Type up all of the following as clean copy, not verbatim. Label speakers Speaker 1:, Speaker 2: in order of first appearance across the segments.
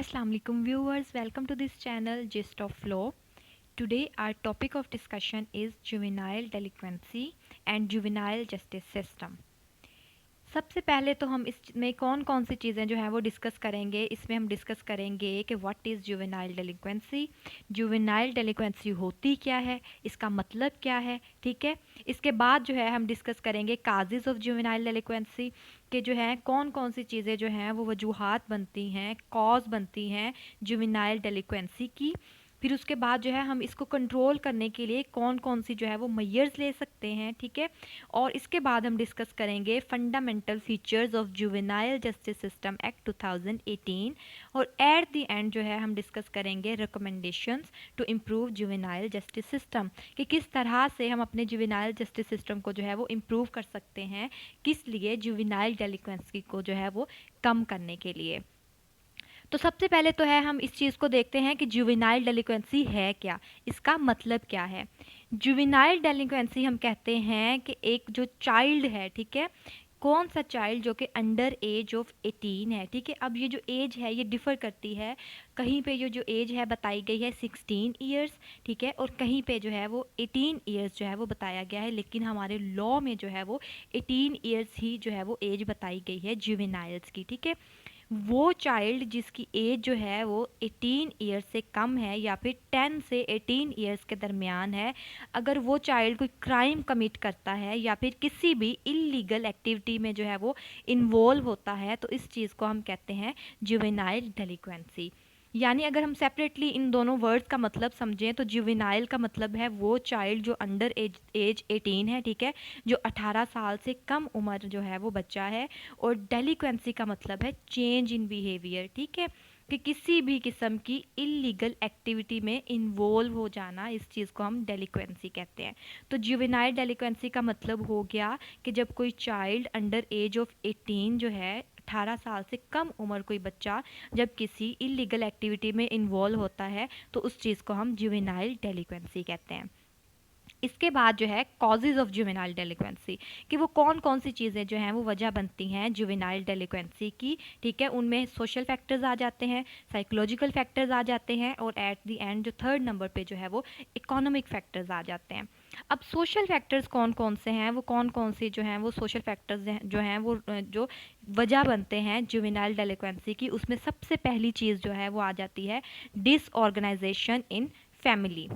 Speaker 1: Assalamu alaikum viewers, welcome to this channel Gist of Law. Today our topic of discussion is juvenile delinquency and juvenile justice system. सबसे पहले तो हम इसमें कौन कौन सी चीज़ें जो हैं वो डिस्कस करेंगे। इसमें हम डिस्कस करेंगे कि व्हाट इज़ जुवेनाइल डेलिक्वेंसी, जुवेनाइल डेलिक्वेंसी होती क्या है, इसका मतलब क्या है, ठीक है। इसके बाद जो है हम डिस्कस करेंगे काजेज़ ऑफ जुवेनाइल डेलिक्वेंसी कि जो है कौन कौन सी चीज़ें जो हैं वो वजूहात बनती हैं, कॉज बनती हैं जुवेनाइल डेलिक्वेंसी की। फिर उसके बाद जो है हम इसको कंट्रोल करने के लिए कौन कौन सी जो है वो मेजर्स ले सकते हैं, ठीक है। और इसके बाद हम डिस्कस करेंगे fundamental features of juvenile justice system act 2018 और एट द एंड जो है हम डिस्कस करेंगे recommendations to improve juvenile justice system कि किस तरह से हम अपने जुवेनाइल जस्टिस सिस्टम को जो है वो इम्प्रूव कर सकते हैं, किस लिए जुवेनाइल डेलिक्वेंसी को जो है वो कम करने के लिए। तो सबसे पहले तो है हम इस चीज़ को देखते हैं कि जुवेनाइल डेलिक्वेंसी है क्या, इसका मतलब क्या है। जुवेनाइल डेलिक्वेंसी हम कहते हैं कि एक जो चाइल्ड है, ठीक है, कौन सा चाइल्ड जो कि अंडर एज ऑफ 18 है, ठीक है। अब ये जो एज है ये डिफ़र करती है, कहीं पे जो एज है बताई गई है 16 ईयर्स, ठीक है, और कहीं पे जो है वो 18 ईयर्स जो है वो बताया गया है, लेकिन हमारे लॉ में जो है वो 18 ईयर्स ही जो है वो एज बताई गई है जुवेनाइल्स की, ठीक है। वो चाइल्ड जिसकी एज जो है वो 18 ईयर्स से कम है या फिर 10 से 18 ईयर्स के दरमियान है, अगर वो चाइल्ड कोई क्राइम कमिट करता है या फिर किसी भी इलीगल एक्टिविटी में जो है वो इन्वॉल्व होता है, तो इस चीज़ को हम कहते हैं जुवेनाइल डेलिक्वेंसी। यानी अगर हम सेपरेटली इन दोनों वर्ड्स का मतलब समझें तो जुवेनाइल का मतलब है वो चाइल्ड जो अंडर एज 18 है, ठीक है, जो 18 साल से कम उम्र जो है वो बच्चा है। और डेलिक्वेंसी का मतलब है चेंज इन बिहेवियर, ठीक है, कि किसी भी किस्म की इलीगल एक्टिविटी में इन्वॉल्व हो जाना, इस चीज़ को हम डेलिक्वेंसी कहते हैं। तो जुवेनाइल डेलिक्वेंसी का मतलब हो गया कि जब कोई चाइल्ड अंडर एज ऑफ 18 जो है 18 साल से कम उम्र कोई बच्चा जब किसी इलीगल एक्टिविटी में इन्वॉल्व होता है तो उस चीज़ को हम जुवेनाइल डेलिक्वेंसी कहते हैं। इसके बाद जो है कॉजेज़ ऑफ जुवेनाइल डेलिक्वेंसी कि वो कौन कौन सी चीज़ें जो हैं वो वजह बनती हैं जुवेनाइल डेलिक्वेंसी की, ठीक है। उनमें सोशल फैक्टर्स आ जाते हैं, साइकोलॉजिकल फैक्टर्स आ जाते हैं और एट द एंड जो थर्ड नंबर पे जो है वो इकोनॉमिक फैक्टर्स आ जाते हैं। अब सोशल फैक्टर्स कौन कौन से हैं, वो कौन कौन से जो हैं वो सोशल फैक्टर्स जो हैं वो जो वजह बनते हैं जुवेनाइल डेलिक्वेंसी की, उसमें सबसे पहली चीज़ जो है वो आ जाती है डिसऑर्गेनाइजेशन इन फैमिली।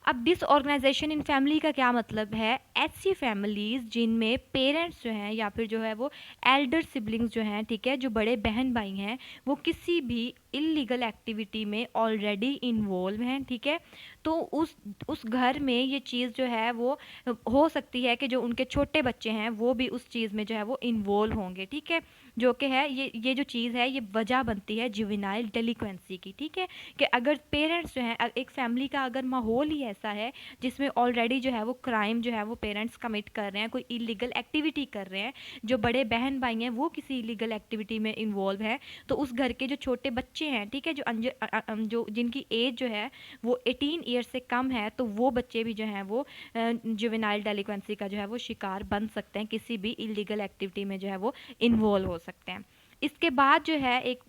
Speaker 1: अब डिसऑर्गेनाइजेशन इन फैमिली का क्या मतलब है, ऐसी फैमिलीज़ जिनमें पेरेंट्स जो हैं या फिर जो है वो एल्डर सिबलिंग्स जो हैं, ठीक है, जो बड़े बहन भाई हैं, वो किसी भी इलीगल एक्टिविटी में ऑलरेडी इन्वॉल्व हैं, ठीक है। तो उस घर में ये चीज़ जो है वो हो सकती है कि जो उनके छोटे बच्चे हैं वो भी उस चीज़ में जो है वो इन्वॉल्व होंगे, ठीक है, जो कि है ये जो चीज़ है ये वजह बनती है जुवेनाइल डेलिक्वेंसी की, ठीक है। कि अगर पेरेंट्स जो हैं एक फैमिली का अगर माहौल ही ऐसा है जिसमें ऑलरेडी जो है वो क्राइम जो है वो पेरेंट्स कमिट कर रहे हैं, कोई इलीगल एक्टिविटी कर रहे हैं, जो बड़े बहन भाई हैं वो किसी इलीगल एक्टिविटी में इन्वॉल्व है, तो उस घर के जो छोटे बच्चे हैं, ठीक है, जो जिनकी एज जो है वो 18 ईयर्स से कम है, तो वो बच्चे भी जो हैं वो जुवेनाइल डेलिक्वेंसी का जो है वो शिकार बन सकते हैं, किसी भी इलीगल एक्टिविटी में जो है वो इन्वॉल्व हो सकते हैं। इसके बाद जो है एक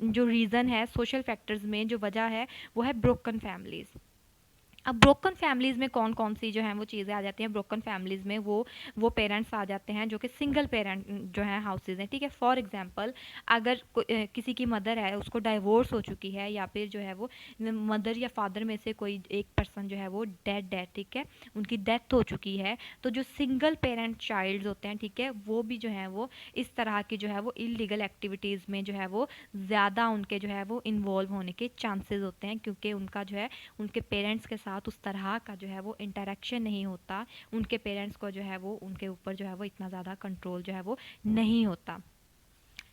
Speaker 1: जो रीज़न है सोशल फैक्टर्स में जो वजह है वो है ब्रोकन फैमिलीज़। अब ब्रोकन फैमिलीज़ में कौन कौन सी जो हैं वो चीज़ें आ जाती हैं, ब्रोकन फैमिलीज़ में वो पेरेंट्स आ जाते हैं जो कि सिंगल पेरेंट जो हैं हाउसेज हैं, ठीक है। फॉर एग्जांपल अगर किसी की मदर है उसको डाइवोर्स हो चुकी है या फिर जो है वो मदर या फादर में से कोई एक पर्सन जो है वो डेड है, ठीक है, उनकी डेथ हो चुकी है, तो जो सिंगल पेरेंट चाइल्ड्स होते हैं, ठीक है, वो भी जो है वो इस तरह की जो है वो इलीगल एक्टिविटीज़ में जो है वो ज़्यादा उनके जो है वो इन्वॉल्व होने के चांसेस होते हैं, क्योंकि उनका जो है उनके पेरेंट्स के साथ उस तरह का जो है वो इंटरेक्शन नहीं होता, उनके पेरेंट्स को जो है वो उनके ऊपर जो है वो इतना ज़्यादा कंट्रोल जो है वो नहीं होता।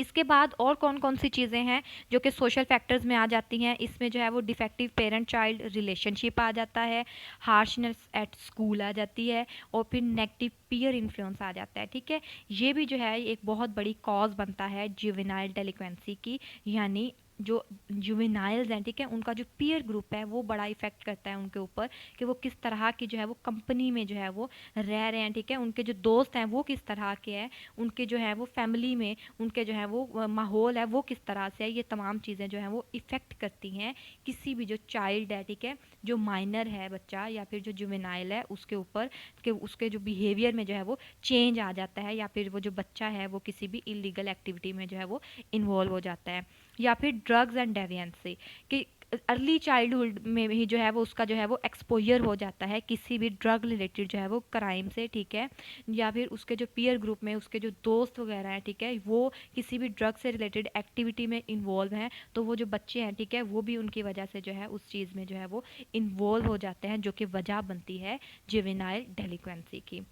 Speaker 1: इसके बाद और कौन कौन सी चीज़ें हैं जो कि सोशल फैक्टर्स में आ जाती हैं, इसमें जो है वो डिफेक्टिव पेरेंट चाइल्ड रिलेशनशिप आ जाता है, हार्शनेस एट स्कूल आ जाती है और फिर नेगेटिव पीयर इन्फ्लुएंस आ जाता है, ठीक है। ये भी जो है एक बहुत बड़ी कॉज बनता है जुवेनाइल डेलिक्वेंसी की, यानी जो जुवेनाइल्स हैं, ठीक है, उनका जो पीयर ग्रुप है वो बड़ा इफेक्ट करता है उनके ऊपर, कि वो किस तरह की जो है वो कंपनी में जो है वो रह रहे हैं, ठीक है, उनके जो दोस्त हैं वो किस तरह के हैं, उनके जो है वो फैमिली में उनके जो है वो माहौल है वो किस तरह से है, ये तमाम चीज़ें जो हैं वो इफ़ेक्ट करती हैं किसी भी जो चाइल्ड है, ठीक है, जो माइनर है बच्चा या फिर जो जुवेनाइल है उसके ऊपर, कि उसके जो बिहेवियर में जो है वो चेंज आ जाता है, या फिर वो जो बच्चा है वो किसी भी इलीगल एक्टिविटी में जो है वो इन्वॉल्व हो जाता है, या फिर ड्रग्स एंड डेविएंसी, कि अर्ली चाइल्डहुड में ही जो है वो उसका जो है वो एक्सपोजर हो जाता है किसी भी ड्रग रिलेटेड जो है वो क्राइम से, ठीक है, या फिर उसके जो पीयर ग्रुप में उसके जो दोस्त वगैरह हैं, ठीक है, वो किसी भी ड्रग से रिलेटेड एक्टिविटी में इन्वॉल्व हैं, तो वो जो बच्चे हैं, ठीक है, वो भी उनकी वजह से जो है उस चीज़ में जो है वो इन्वॉल्व हो जाते हैं, जो कि वजह बनती है जुवेनाइल डेलिक्वेंसी की।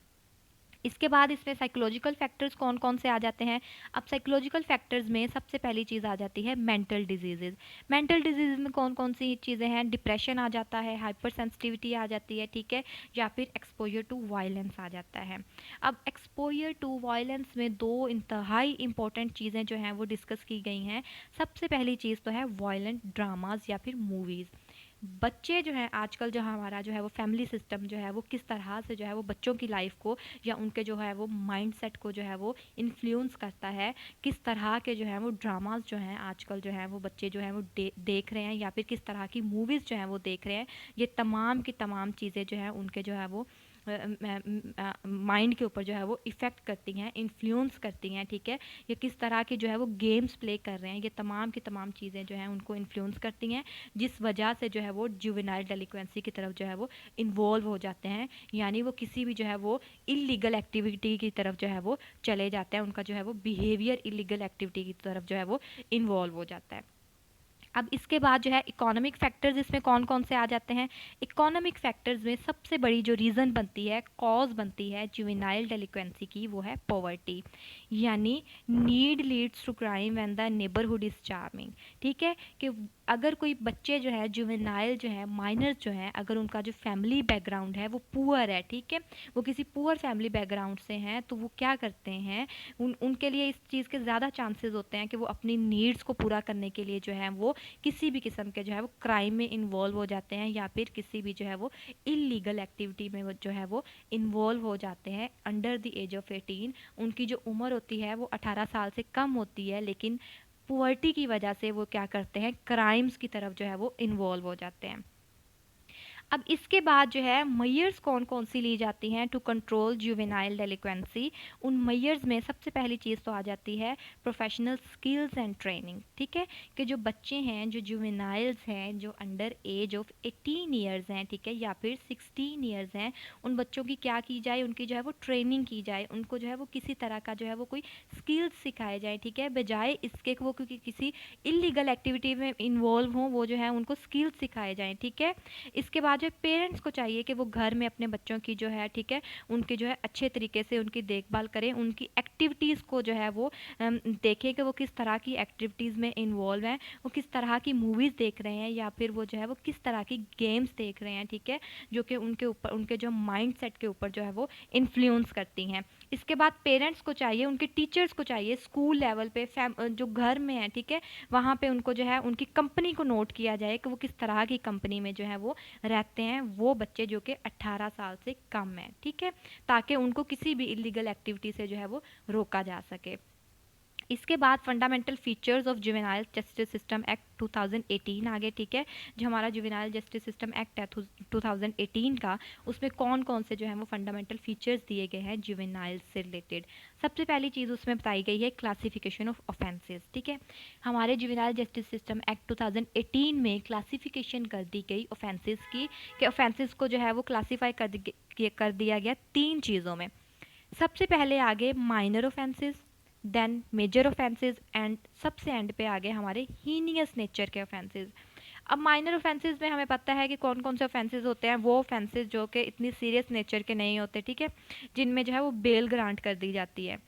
Speaker 1: इसके बाद इसमें साइकोलॉजिकल फैक्टर्स कौन कौन से आ जाते हैं। अब साइकोलॉजिकल फैक्टर्स में सबसे पहली चीज़ आ जाती है मेंटल डिजीजेज। मेंटल डिजीज में कौन कौन सी चीज़ें हैं, डिप्रेशन आ जाता है, हाइपर सेंसिटिविटी आ जाती है, ठीक है, या फिर एक्सपोजर टू वायलेंस आ जाता है। अब एक्सपोजर टू वायलेंस में दो इंतहाई इंपॉर्टेंट चीज़ें जो हैं वो डिस्कस की गई हैं। सबसे पहली चीज़ तो है वायलेंट ड्रामाज या फिर मूवीज़। बच्चे जो हैं आजकल, जो हमारा जो है वो फैमिली सिस्टम जो है वो किस तरह से जो है वो बच्चों की लाइफ को या उनके जो है वो माइंडसेट को जो है वो इन्फ्लुएंस करता है, किस तरह के जो है वो ड्रामास जो हैं आजकल जो है वो बच्चे जो हैं वो देख रहे हैं, या फिर किस तरह की मूवीज़ जो हैं वो देख रहे हैं, ये तमाम की तमाम चीज़ें जो हैं उनके जो है वो माइंड के ऊपर जो है वो इफ़ेक्ट करती हैं, इन्फ्लुएंस करती हैं, ठीक है, ये किस तरह के जो है वो गेम्स प्ले कर रहे हैं, ये तमाम की तमाम चीज़ें जो हैं उनको इन्फ्लुएंस करती हैं, जिस वजह से जो है वो जुवेनाइल डेलिक्वेंसी की तरफ जो है वो इन्वॉल्व हो जाते हैं, यानी वो किसी भी जो है वो इलीगल एक्टिविटी की तरफ जो है वो चले जाते हैं, उनका जो है वो बिहेवियर इलीगल एक्टिविटी की तरफ जो है वो इन्वॉल्व हो जाता है। अब इसके बाद जो है इकोनॉमिक फैक्टर्स इसमें कौन कौन से आ जाते हैं। इकोनॉमिक फैक्टर्स में सबसे बड़ी जो रीज़न बनती है, कॉज बनती है जुवेनाइल डेलिक्वेंसी की, वो है पॉवर्टी, यानी need leads to crime when the neighbourhood is charming. ठीक है, कि अगर कोई बच्चे जो है जुवेनाइल जो है माइनर्स जो हैं, अगर उनका जो फैमिली बैकग्राउंड है वो पुअर है, ठीक है, वो किसी पुअर फैमिली बैकग्राउंड से हैं, तो वो क्या करते हैं, उनके लिए इस चीज़ के ज़्यादा चांसेस होते हैं कि वो अपनी नीड्स को पूरा करने के लिए जो है वो किसी भी किस्म के जो है वो क्राइम में इन्वॉल्व हो जाते हैं, या फिर किसी भी जो है वो इलीगल एक्टिविटी में जो है वो इन्वॉल्व हो जाते हैं अंडर द एज ऑफ 18। उनकी जो उम्र होती है वो 18 साल से कम होती है, लेकिन पुअर्टी की वजह से वो क्या करते हैं, क्राइम्स की तरफ जो है वो इन्वॉल्व हो जाते हैं। अब इसके बाद जो है मेयर्स कौन कौन सी ली जाती हैं टू कंट्रोल जुवेनाइल डेलिक्वेंसी। उन मेयर्स में सबसे पहली चीज़ तो आ जाती है प्रोफेशनल स्किल्स एंड ट्रेनिंग। ठीक है, कि जो बच्चे हैं, जो जुवेनाइल्स हैं, जो अंडर एज ऑफ 18 ईयर्स हैं, ठीक है, या फिर 16 ईयर्स हैं, उन बच्चों की क्या की जाए, उनकी जो है वो ट्रेनिंग की जाए, उनको जो है वो किसी तरह का जो है वो कोई स्किल्स सिखाए जाए, ठीक है, बजाय इसके वो क्योंकि किसी इलीगल एक्टिविटी में इन्वॉल्व हों, वो जो है उनको स्किल्स सिखाए जाएँ। ठीक है, इसके बाद जो पेरेंट्स को चाहिए कि वो घर में अपने बच्चों की जो है, ठीक है, उनकी जो है अच्छे तरीके से उनकी देखभाल करें, उनकी एक्टिविटीज़ को जो है वो देखें कि वो किस तरह की एक्टिविटीज़ में इन्वॉल्व हैं, वो किस तरह की मूवीज़ देख रहे हैं, या फिर वो जो है वो किस तरह की गेम्स देख रहे हैं, ठीक है, जो कि उनके ऊपर, उनके जो माइंड सेट के ऊपर जो है वो इन्फ्लुएंस करती हैं। इसके बाद पेरेंट्स को चाहिए, उनके टीचर्स को चाहिए, स्कूल लेवल पे जो घर में है, ठीक है, वहाँ पे उनको जो है उनकी कंपनी को नोट किया जाए कि वो किस तरह की कंपनी में जो है वो रहते हैं, वो बच्चे जो कि 18 साल से कम हैं, ठीक है, ताकि उनको किसी भी इलीगल एक्टिविटी से जो है वो रोका जा सके। इसके बाद fundamental features of juvenile justice system act 2018 आगे, ठीक है, जो हमारा जुवेनाइल जस्टिस सिस्टम एक्ट है 2018 का, उसमें कौन कौन से जो है वो फंडामेंटल फीचर्स दिए गए हैं जुवेनाइल से रिलेटेड। सबसे पहली चीज़ उसमें बताई गई है क्लासिफिकेशन ऑफ ऑफेंसेस। ठीक है, हमारे जुवेनाइल जस्टिस सिस्टम एक्ट 2018 में क्लासिफिकेशन कर दी गई ऑफेंसेस की, कि ऑफेंसेस को जो है वो क्लासीफाई कर दिया गया तीन चीज़ों में। सबसे पहले आगे minor offences, then major offences, and सबसे एंड पे आगे हमारे हीनियस नेचर के ऑफेंसेस। अब माइनर ऑफेंसेस में हमें पता है कि कौन कौन से ऑफेंसेस होते हैं, वो ऑफेंसेस जो कि इतनी सीरियस नेचर के नहीं होते, ठीक है, जिनमें जो है वो बेल ग्रांट कर दी जाती है।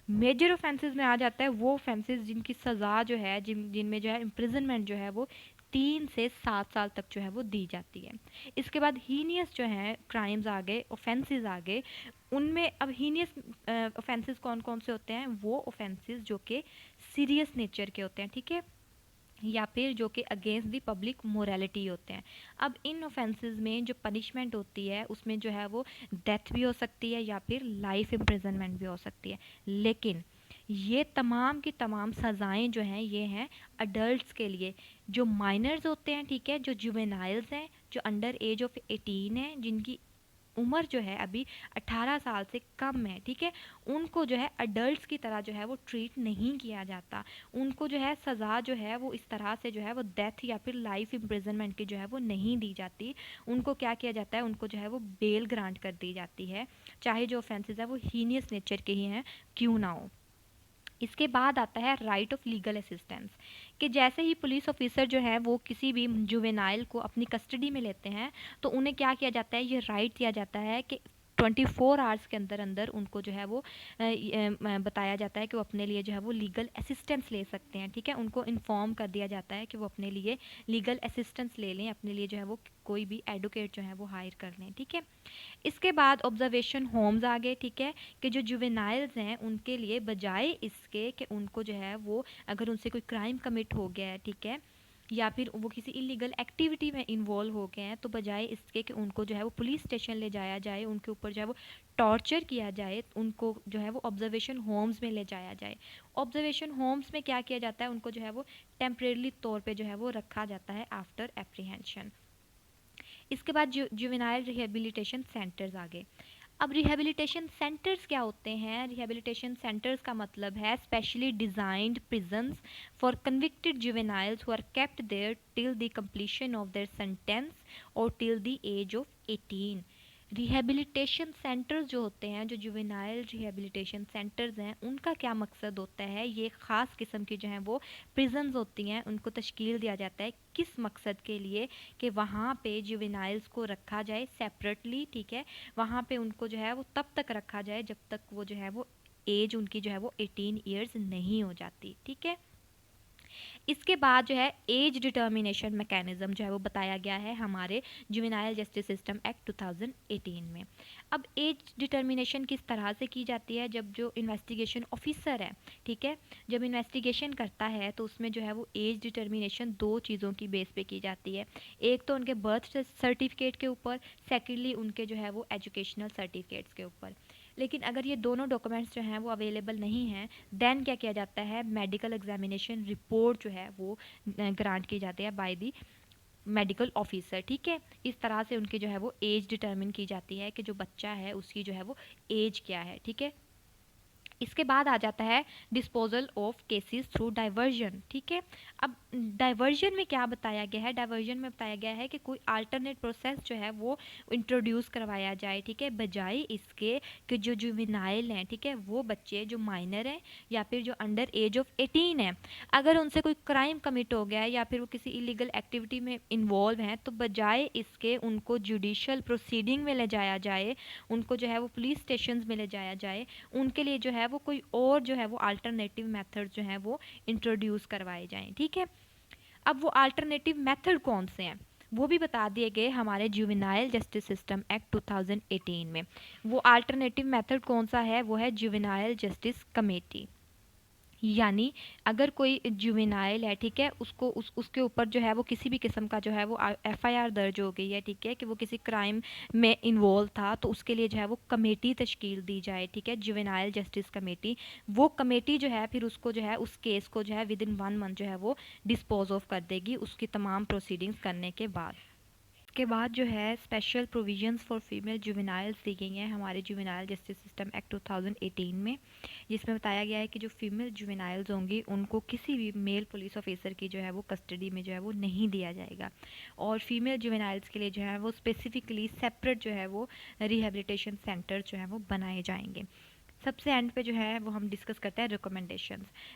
Speaker 1: मेजर ऑफेंसेस में आ जाता है वो ऑफेंसेस जिनकी सज़ा जो है, जिनमें जो है इम्प्रिजनमेंट जो है वो 3 से 7 साल तक जो है वो दी जाती है। इसके बाद हीनियस जो है क्राइम्स आ गए, ऑफेंसेस आ गए, उनमें अब हीनियस ऑफेंसेस कौन कौन से होते हैं, वो ऑफेंसेस जो कि सीरियस नेचर के होते हैं, ठीक है, या फिर जो कि अगेंस्ट द पब्लिक मोरालिटी होते हैं। अब इन ऑफेंसेस में जो पनिशमेंट होती है उसमें जो है वो डेथ भी हो सकती है या फिर लाइफ इम्प्रिजनमेंट भी हो सकती है। लेकिन ये तमाम की तमाम सज़ाएं जो हैं ये हैं अडल्ट्स के लिए। जो माइनर्स होते हैं, ठीक है, जो जुवेनाइल्स हैं, जो अंडर एज ऑफ 18 है, जिनकी उम्र जो है अभी 18 साल से कम है, ठीक है, उनको जो है अडल्ट्स की तरह जो है वो ट्रीट नहीं किया जाता। उनको जो है सज़ा जो है वो इस तरह से जो है वो डेथ या फिर लाइफ इम्प्रिजनमेंट की जो है वो नहीं दी जाती। उनको क्या किया जाता है, उनको जो है वो बेल ग्रांट कर दी जाती है, चाहे जो ऑफेंसेस है वो हीनियस नेचर के ही हैं क्यों ना हो। इसके बाद आता है राइट ऑफ लीगल असिस्टेंस, कि जैसे ही पुलिस ऑफिसर जो है वो किसी भी जुवेनाइल को अपनी कस्टडी में लेते हैं तो उन्हें क्या किया जाता है, ये राइट दिया जाता है कि 24 आवर्स के अंदर अंदर उनको जो है वो बताया जाता है कि वो अपने लिए जो है वो लीगल असिस्टेंस ले सकते हैं, ठीक है, उनको इन्फॉर्म कर दिया जाता है कि वो अपने लिए लीगल असिस्टेंस ले लें, अपने लिए जो है वो कोई भी एडवोकेट जो है वो हायर कर लें, ठीक है। इसके बाद ऑब्जर्वेशन होम्स आ गए, ठीक है, कि जो जुवेनाइल्स हैं उनके लिए बजाय इसके कि उनको जो है वो अगर उनसे कोई क्राइम कमिट हो गया है, ठीक है, या फिर वो किसी इलीगल एक्टिविटी में इन्वॉल्व हो गए हैं, तो बजाय इसके कि उनको जो है वो पुलिस स्टेशन ले जाया जाए, उनके ऊपर जो है वो टॉर्चर किया जाए, उनको जो है वो ऑब्जर्वेशन होम्स में ले जाया जाए। ऑब्जर्वेशन होम्स में क्या किया जाता है, उनको जो है वो टेम्परेरी तौर पे जो है वो रखा जाता है आफ्टर एप्रीहेंशन। इसके बाद जुवेनाइल रिहेबिलिटेशन सेंटर्स आ गए। अब रिहेबिलिटेशन सेंटर्स क्या होते हैं? रिहेबिलिटेशन सेंटर्स का मतलब है specially designed prisons for convicted juveniles who are kept there till the completion of their sentence और till the age of 18। Rehabilitation centres जो होते हैं, जो जुवेनाइल रिहेबिलिटेशन सेंटर्स हैं, उनका क्या मकसद होता है? ये ख़ास किस्म की जो हैं वो प्रिजन्स होती हैं, उनको तश्कील दिया जाता है किस मकसद के लिए, कि वहाँ पे जुवेनाइल्स को रखा जाए सेपरेटली, ठीक है, वहाँ पे उनको जो है वो तब तक रखा जाए जब तक वो जो है वो एज उनकी जो है वो 18 ईयर्स नहीं हो जाती, ठीक है। इसके बाद जो है एज डिटर्मिनेशन मैकेनिज्म जो है वो बताया गया है हमारे जुवेनाइल जस्टिस सिस्टम एक्ट 2018 में। अब एज डिटर्मिनेशन किस तरह से की जाती है? जब जो इन्वेस्टिगेशन ऑफिसर है, ठीक है, जब इन्वेस्टिगेशन करता है तो उसमें जो है वो एज डिटर्मिनेशन दो चीज़ों की बेस पे की जाती है। एक तो उनके बर्थ सर्टिफिकेट के ऊपर, सेकेंडली उनके जो है वो एजुकेशनल सर्टिफिकेट्स के ऊपर। लेकिन अगर ये दोनों डॉक्यूमेंट्स जो हैं वो अवेलेबल नहीं हैं, देन क्या किया जाता है, मेडिकल एग्जामिनेशन रिपोर्ट जो है वो ग्रांट की जाती है बाय दी मेडिकल ऑफिसर, ठीक है। इस तरह से उनकी जो है वो एज डिटर्मिन की जाती है कि जो बच्चा है उसकी जो है वो एज क्या है, ठीक है। इसके बाद आ जाता है disposal of cases through diversion, ठीक है। अब डाइवर्जन में क्या बताया गया है? डाइवर्जन में बताया गया है कि कोई अल्टरनेट प्रोसेस जो है वो इंट्रोड्यूस करवाया जाए, ठीक है, बजाय इसके कि जो जुवेनाइल हैं, ठीक है, वो बच्चे जो माइनर हैं या फिर जो अंडर एज ऑफ 18 है, अगर उनसे कोई क्राइम कमिट हो गया है या फिर वो किसी इलीगल एक्टिविटी में इन्वॉल्व हैं, तो बजाय इसके उनको जुडिशल प्रोसीडिंग में ले जाया जाए, उनको जो है वो पुलिस स्टेशन में ले जाया जाए, उनके लिए जो है वो कोई और जो है वो अल्टरनेटिव मेथड जो है वो इंट्रोड्यूस करवाए जाएं, ठीक है। अब वो अल्टरनेटिव मेथड कौन से हैं वो भी बता दिए गए हमारे जुवेनाइल जस्टिस सिस्टम एक्ट 2018 में। वो अल्टरनेटिव मेथड कौन सा है? वो है जुवेनाइल जस्टिस कमेटी। यानी अगर कोई जुवेनाइल है, ठीक है, उसको उसके ऊपर जो है वो किसी भी किस्म का जो है वो एफआईआर दर्ज हो गई है, ठीक है, कि वो किसी क्राइम में इन्वॉल्व था, तो उसके लिए जो है वो कमेटी तश्कील दी जाए, ठीक है, जुवेनाइल जस्टिस कमेटी। वो कमेटी जो है फिर उसको जो है उस केस को जो है विद इन 1 मंथ जो है वो डिस्पोज ऑफ कर देगी उसकी तमाम प्रोसीडिंग्स करने के बाद। के बाद जो है special provisions for female juveniles दी गई हैं हमारे जुवेनाइल जस्टिस सिस्टम एक्ट 2018 में, जिसमें बताया गया है कि जो फीमेल जुवेनाइल्स होंगी उनको किसी भी मेल पुलिस ऑफिसर की जो है वो कस्टडी में जो है वो नहीं दिया जाएगा, और फीमेल जुवेनाइल्स के लिए जो है वो स्पेसिफिकली सेपरेट जो है वो रिहेबिलिटेशन सेंटर जो है वो बनाए जाएंगे। सबसे एंड पे जो है वो हम डिस्कस करते हैं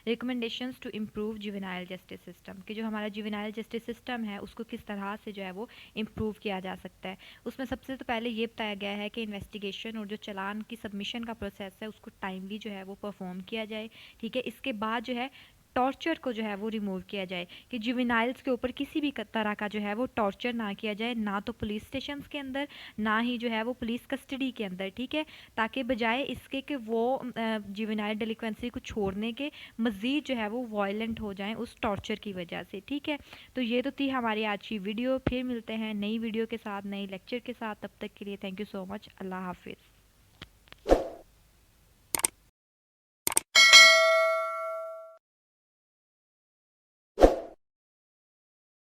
Speaker 1: recommendations to improve juvenile justice system, कि जो हमारा जुवेनाइल जस्टिस सिस्टम है उसको किस तरह से जो है वो इम्प्रूव किया जा सकता है। उसमें सबसे तो पहले ये बताया गया है कि इन्वेस्टिगेशन और जो चालान की सबमिशन का प्रोसेस है उसको टाइमली जो है वो परफॉर्म किया जाए, ठीक है। इसके बाद जो है टॉर्चर को जो है वो रिमूव किया जाए, कि जुवेनाइल्स के ऊपर किसी भी तरह का जो है वो टॉर्चर ना किया जाए, ना तो पुलिस स्टेशंस के अंदर, ना ही जो है वो पुलिस कस्टडी के अंदर, ठीक है, ताकि बजाय इसके कि वो जुवेनाइल डेलिक्वेंसी को छोड़ने के मज़ीद जो है वो वायलेंट हो जाएं उस टॉर्चर की वजह से, ठीक है। तो ये तो थी हमारी आज की वीडियो, फिर मिलते हैं नई वीडियो के साथ, नई लेक्चर के साथ, तब तक के लिए थैंक यू सो मच, अल्लाह हाफिज़।